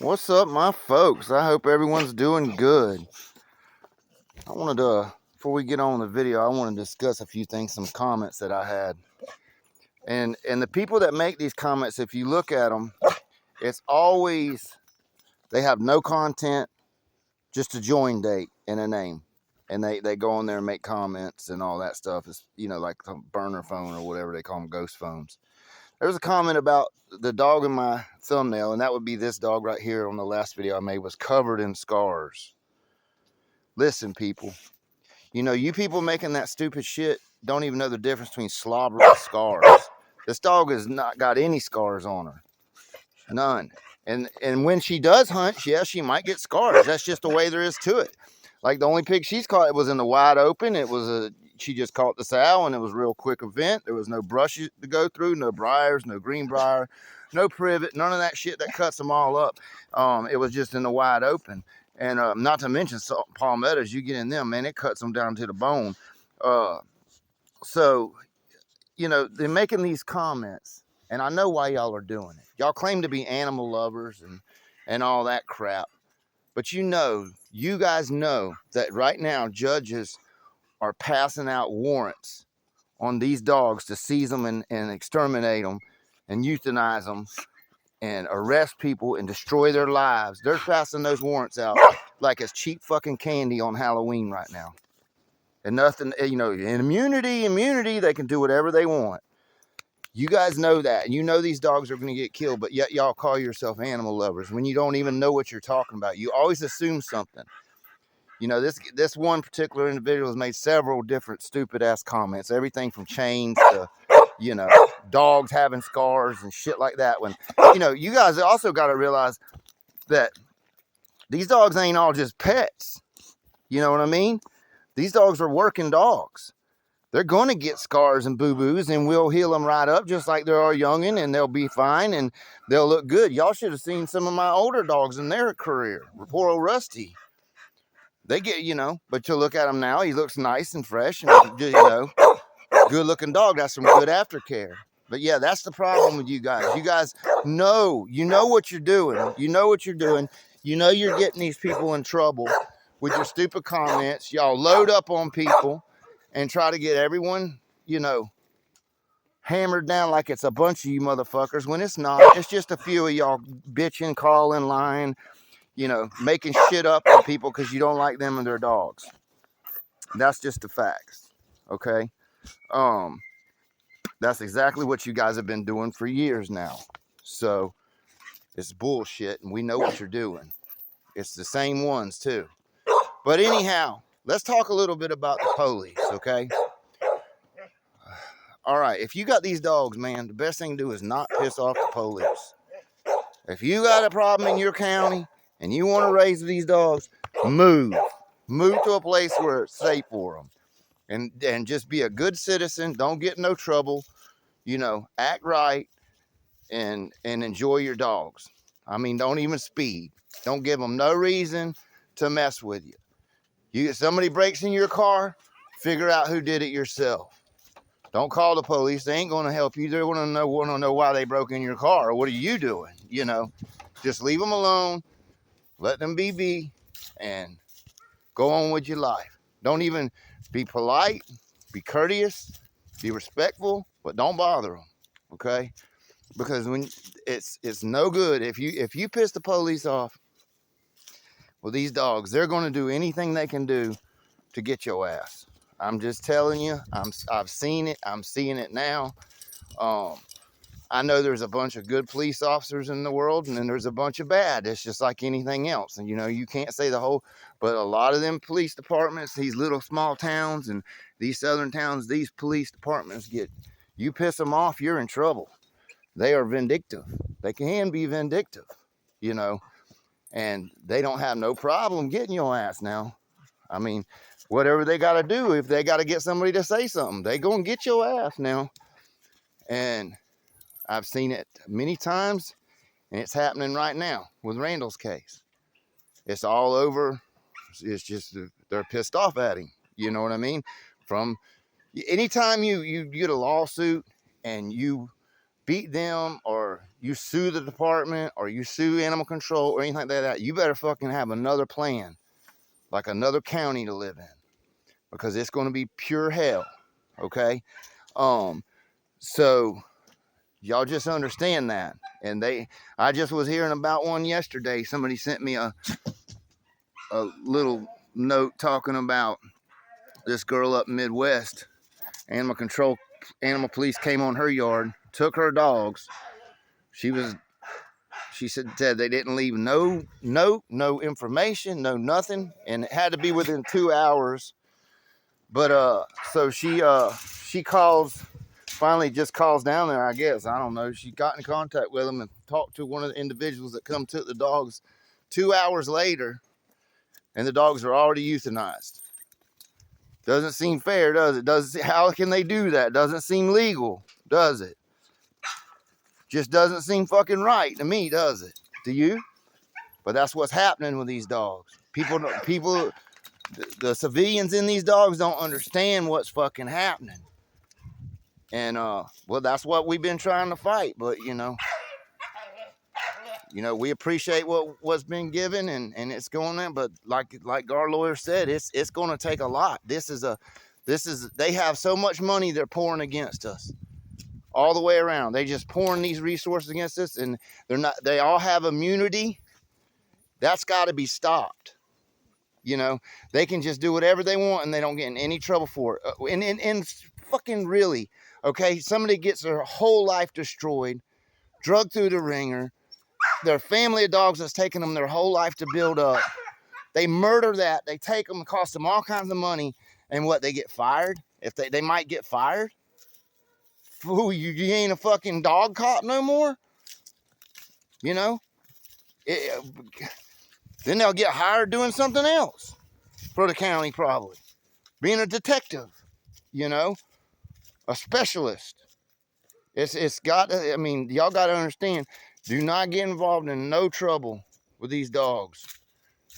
What's up, my folks? I hope everyone's doing good. I wanted to, before we get on the video, I want to discuss a few things, some comments that I had. And the people that make these comments, if you look at them, it's always, they have no content, just a join date and a name. And they go on there and make comments and all that stuff. It's, like a burner phone or whatever they call them, ghost phones. There was a comment about the dog in my thumbnail, and that would be this dog right here on the last video I made, was covered in scars. Listen, people, you people making that stupid shit don't even know the difference between slobber and scars. This dog has not got any scars on her. None. And when she does hunt, yeah, she might get scars. That's just the way there is to it. Like the only pig she's caught, it was in the wide open. She just caught the sow, and it was a real quick event. There was no brush to go through, no briars, no greenbrier, no privet, none of that shit that cuts them all up. It was just in the wide open. And not to mention palmettos, you get in them, man, it cuts them down to the bone. So, they're making these comments, and I know why y'all are doing it. Y'all claim to be animal lovers and all that crap. But you guys know that right now judges are passing out warrants on these dogs to seize them and exterminate them and euthanize them and arrest people and destroy their lives. They're passing those warrants out like it's cheap fucking candy on Halloween right now. And nothing, in immunity, they can do whatever they want. You guys know that. You know these dogs are going to get killed, but yet y'all call yourself animal lovers when you don't even know what you're talking about. You always assume something. This one particular individual has made several different stupid ass comments, everything from chains to, dogs having scars and shit like that. When, you guys also got to realize that these dogs ain't all just pets. You know what I mean? These dogs are working dogs. They're going to get scars and boo-boos, and we'll heal them right up just like they're our youngin', and they'll be fine, and they'll look good. Y'all should have seen some of my older dogs in their career. Poor old Rusty. They get, but you look at him now, he looks nice and fresh and, good-looking dog. That's some good aftercare. But, yeah, that's the problem with you guys. You guys know what you're doing. You know what you're doing. You know you're getting these people in trouble with your stupid comments. Y'all load up on people and try to get everyone, hammered down like it's a bunch of you motherfuckers when it's not. It's just a few of y'all bitching, calling, lying, making shit up on people because you don't like them and their dogs. That's just the facts, okay? That's exactly what you guys have been doing for years now. So it's bullshit, and we know what you're doing. It's the same ones, too. But anyhow, let's talk a little bit about the police, okay? All right, if you got these dogs, man, the best thing to do is not piss off the police. If you got a problem in your county and you want to raise these dogs, move. Move to a place where it's safe for them. And just be a good citizen. Don't get in no trouble. Act right and enjoy your dogs. I mean, don't even speed. Don't give them no reason to mess with you. Somebody breaks in your car, figure out who did it yourself. Don't call the police. They ain't going to help you. They want to know why they broke in your car. What are you doing? Just leave them alone. Let them be, and go on with your life. Don't even be polite. Be courteous. Be respectful, but don't bother them. Okay? Because when it's no good if you piss the police off with these dogs, they're going to do anything they can do to get your ass. I'm just telling you. I've seen it. I'm seeing it now. I know there's a bunch of good police officers in the world, and then there's a bunch of bad. It's just like anything else. And, you can't say the whole, but a lot of them police departments, these little small towns and these southern towns, these police departments you piss them off, you're in trouble. They are vindictive. They can be vindictive, and they don't have no problem getting your ass now. I mean, whatever they got to do, if they got to get somebody to say something, they going to get your ass now. And I've seen it many times, and it's happening right now with Randall's case. It's all over. It's just they're pissed off at him. You know what I mean? From anytime you get a lawsuit and you beat them, or you sue the department, or you sue animal control or anything like that, you better fucking have another plan, like another county to live in, because it's going to be pure hell. Okay. So y'all just understand that. And I just was hearing about one yesterday. Somebody sent me a little note talking about this girl up Midwest. Animal police came on her yard, took her dogs. She said they didn't leave no note, no information, no nothing, and it had to be within 2 hours. But so she finally just calls down there, I guess. I don't know. She got in contact with them and talked to one of the individuals that come took the dogs 2 hours later, and the dogs are already euthanized. Doesn't seem fair, does it? How can they do that? Doesn't seem legal, does it? Just doesn't seem fucking right to me, does it? To you? But that's what's happening with these dogs. The civilians in these dogs don't understand what's fucking happening. And well, that's what we've been trying to fight. But you know, we appreciate what's been given, and it's going in. But like our lawyer said, it's going to take a lot. They have so much money they're pouring against us all the way around. They just pouring these resources against us, and they all have immunity. That's got to be stopped. They can just do whatever they want, and they don't get in any trouble for it. And fucking really, okay, somebody gets their whole life destroyed, drugged through the ringer, their family of dogs that's taken them their whole life to build up. They murder that. They take them, cost them all kinds of money, and what, they get fired? If they might get fired? Fool, you ain't a fucking dog cop no more? Then they'll get hired doing something else for the county, probably. Being a detective, a specialist. It's got to, y'all got to understand, do not get involved in no trouble with these dogs.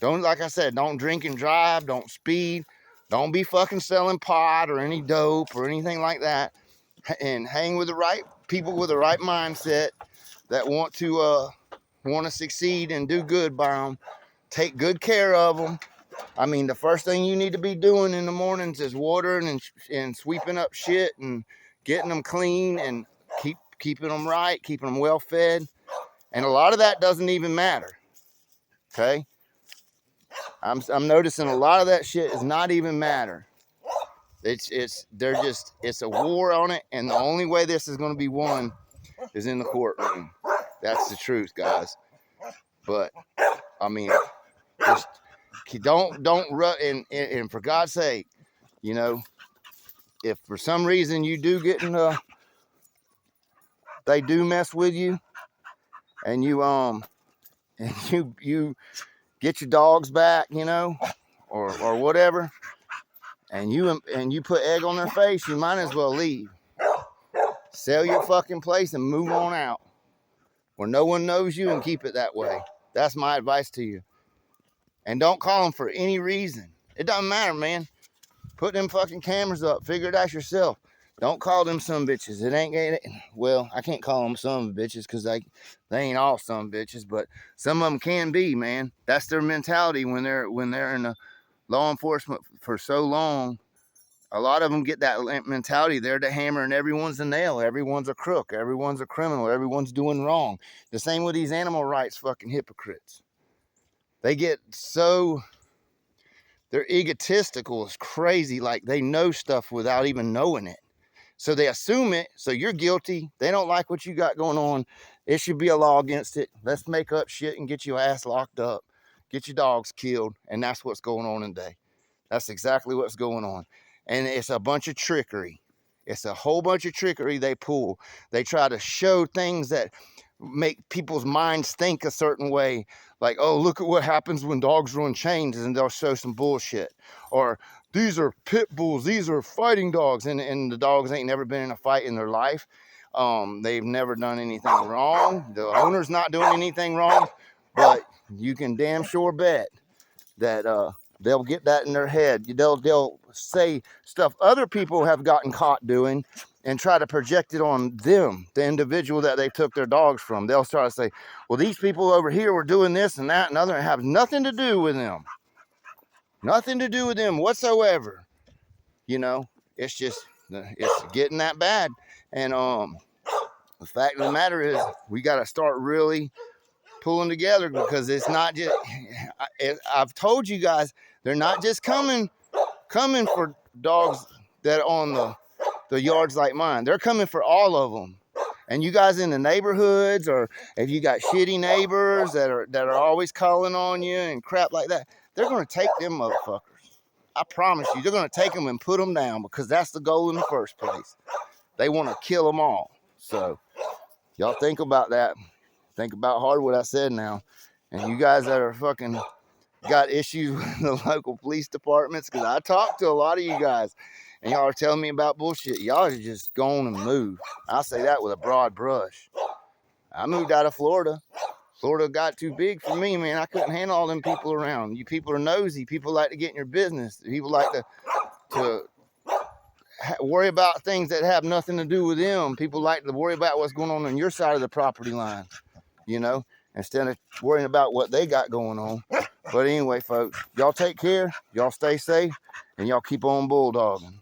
Like I said, don't drink and drive, don't speed, don't be fucking selling pot or any dope or anything like that. And hang with the right people with the right mindset that want to succeed and do good by them. Take good care of them. The first thing you need to be doing in the mornings is watering and sweeping up shit and getting them clean and keeping them right, keeping them well fed. And a lot of that doesn't even matter. Okay? I'm noticing a lot of that shit is not even matter. It's a war on it, and the only way this is going to be won is in the courtroom. That's the truth, guys. But just don't run. And for God's sake, if for some reason you do get they do mess with you, and you get your dogs back, or whatever, and you put egg on their face, you might as well leave. Sell your fucking place and move on out where no one knows you, and keep it that way. That's my advice to you. And don't call them for any reason. It doesn't matter, man. Put them fucking cameras up. Figure it out yourself. Don't call them some bitches. It ain't. Well, I can't call them some bitches because they ain't all some bitches, but some of them can be, man. That's their mentality when they're in the law enforcement for so long. A lot of them get that mentality. They're the hammer and everyone's a nail. Everyone's a crook. Everyone's a criminal. Everyone's doing wrong. The same with these animal rights fucking hypocrites. They get they're egotistical. It's crazy. Like they know stuff without even knowing it. So they assume it. So you're guilty. They don't like what you got going on. It should be a law against it. Let's make up shit and get your ass locked up. Get your dogs killed. And that's what's going on today. That's exactly what's going on. And it's a bunch of trickery. It's a whole bunch of trickery they pull. They try to show things that make people's minds think a certain way. Like, oh, look at what happens when dogs run chains, and they'll show some bullshit. Or these are pit bulls. These are fighting dogs. And the dogs ain't never been in a fight in their life. They've never done anything wrong. The owner's not doing anything wrong. But you can damn sure bet that They'll get that in their head. They'll say stuff other people have gotten caught doing and try to project it on them, the individual that they took their dogs from. They'll start to say, well, these people over here were doing this and that and other, and have nothing to do with them. Nothing to do with them whatsoever. You know, it's just, it's getting that bad. And the fact of the matter is, we got to start really pulling together, because it's not just, I've told you guys, they're not just coming for dogs that are on the yards like mine. They're coming for all of them. And you guys in the neighborhoods, or if you got shitty neighbors that are always calling on you and crap like that, they're going to take them motherfuckers. I promise you, they're going to take them and put them down, because that's the goal in the first place. They want to kill them all. So y'all think about that. Think about hard what I said now. And you guys that are fucking got issues with the local police departments, because I talked to a lot of you guys, and y'all are telling me about bullshit. Y'all are just going and move. I say that with a broad brush. I moved out of Florida. Florida got too big for me, man. I couldn't handle all them people around. You people are nosy. People like to get in your business. People like to worry about things that have nothing to do with them. People like to worry about what's going on your side of the property line, you know, instead of worrying about what they got going on. But anyway, folks, y'all take care. Y'all stay safe, and y'all keep on bulldogging.